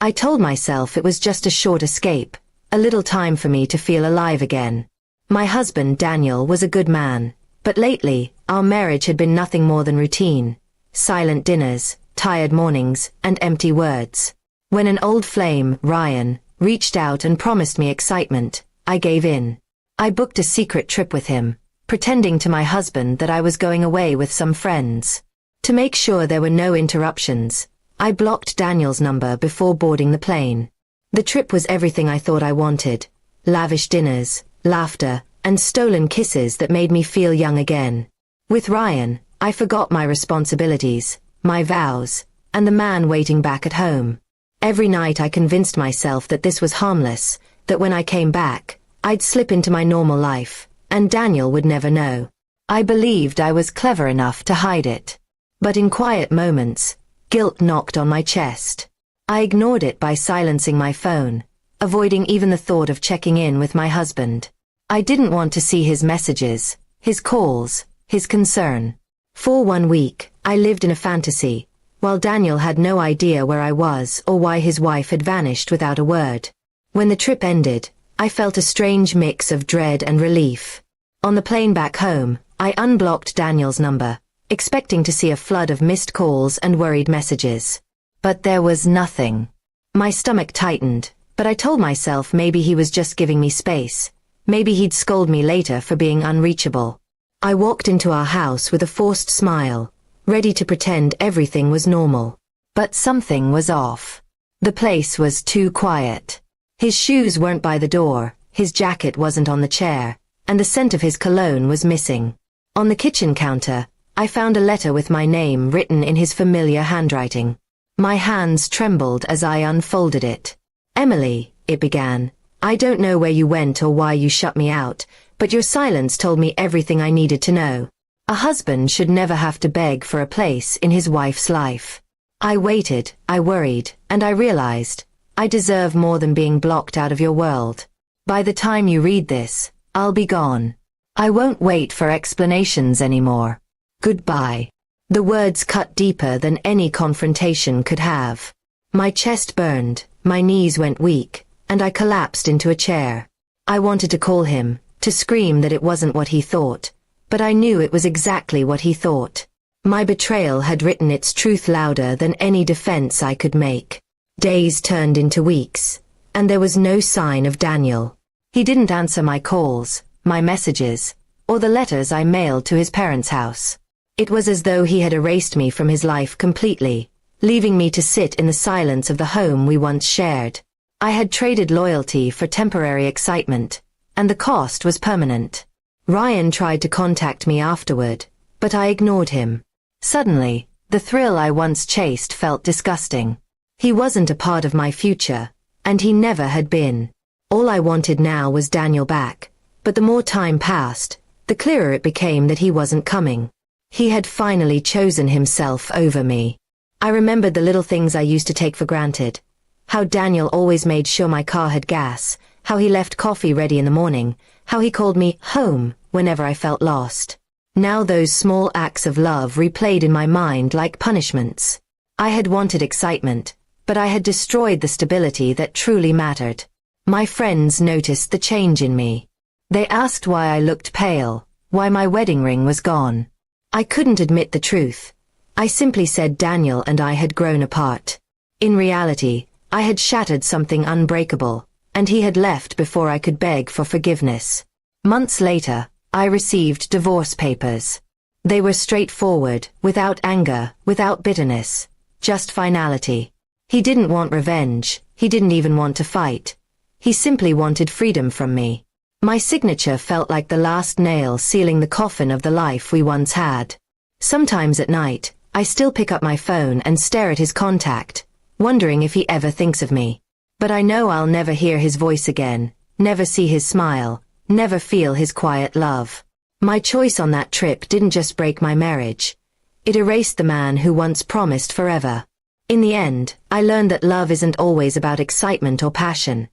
I told myself it was just a short escape, a little time for me to feel alive again. My husband, Daniel, was a good man, but lately, our marriage had been nothing more than routine. Silent dinners, tired mornings, and empty words. When an old flame, Ryan, reached out and promised me excitement, I gave in. I booked a secret trip with him, pretending to my husband that I was going away with some friends. To make sure there were no interruptions, I blocked Daniel's number before boarding the plane. The trip was everything I thought I wanted. Lavish dinners, laughter, and stolen kisses that made me feel young again. With Ryan, I forgot my responsibilities, my vows, and the man waiting back at home. Every night I convinced myself that this was harmless, that when I came back, I'd slip into my normal life, and Daniel would never know. I believed I was clever enough to hide it. But in quiet moments, guilt knocked on my chest. I ignored it by silencing my phone, avoiding even the thought of checking in with my husband. I didn't want to see his messages, his calls, his concern. For 1 week, I lived in a fantasy, while Daniel had no idea where I was or why his wife had vanished without a word. When the trip ended, I felt a strange mix of dread and relief. On the plane back home, I unblocked Daniel's number, expecting to see a flood of missed calls and worried messages. But there was nothing. My stomach tightened, but I told myself maybe he was just giving me space. Maybe he'd scold me later for being unreachable. I walked into our house with a forced smile, ready to pretend everything was normal. But something was off. The place was too quiet. His shoes weren't by the door, his jacket wasn't on the chair, and the scent of his cologne was missing. On the kitchen counter, I found a letter with my name written in his familiar handwriting. My hands trembled as I unfolded it. "Emily," it began, "I don't know where you went or why you shut me out, but your silence told me everything I needed to know. A husband should never have to beg for a place in his wife's life." I waited, I worried, and I realized, I deserve more than being blocked out of your world. By the time you read this, I'll be gone. I won't wait for explanations anymore. Goodbye. The words cut deeper than any confrontation could have. My chest burned, my knees went weak, and I collapsed into a chair. I wanted to call him, to scream that it wasn't what he thought, but I knew it was exactly what he thought. My betrayal had written its truth louder than any defense I could make. Days turned into weeks, and there was no sign of Daniel. He didn't answer my calls, my messages, or the letters I mailed to his parents' house. It was as though he had erased me from his life completely, leaving me to sit in the silence of the home we once shared. I had traded loyalty for temporary excitement, and the cost was permanent. Ryan tried to contact me afterward, but I ignored him. Suddenly, the thrill I once chased felt disgusting. He wasn't a part of my future, and he never had been. All I wanted now was Daniel back, but the more time passed, the clearer it became that he wasn't coming. He had finally chosen himself over me. I remembered the little things I used to take for granted. How Daniel always made sure my car had gas, how he left coffee ready in the morning, how he called me home whenever I felt lost. Now those small acts of love replayed in my mind like punishments. I had wanted excitement, but I had destroyed the stability that truly mattered. My friends noticed the change in me. They asked why I looked pale, why my wedding ring was gone. I couldn't admit the truth. I simply said Daniel and I had grown apart. In reality, I had shattered something unbreakable, and he had left before I could beg for forgiveness. Months later, I received divorce papers. They were straightforward, without anger, without bitterness, just finality. He didn't want revenge, he didn't even want to fight. He simply wanted freedom from me. My signature felt like the last nail sealing the coffin of the life we once had. Sometimes at night, I still pick up my phone and stare at his contact, wondering if he ever thinks of me. But I know I'll never hear his voice again, never see his smile, never feel his quiet love. My choice on that trip didn't just break my marriage. It erased the man who once promised forever. In the end, I learned that love isn't always about excitement or passion.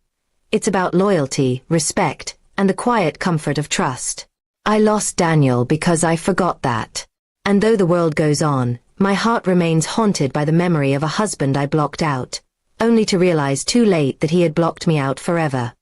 It's about loyalty, respect, and the quiet comfort of trust. I lost Daniel because I forgot that. And though the world goes on, my heart remains haunted by the memory of a husband I blocked out, only to realize too late that he had blocked me out forever.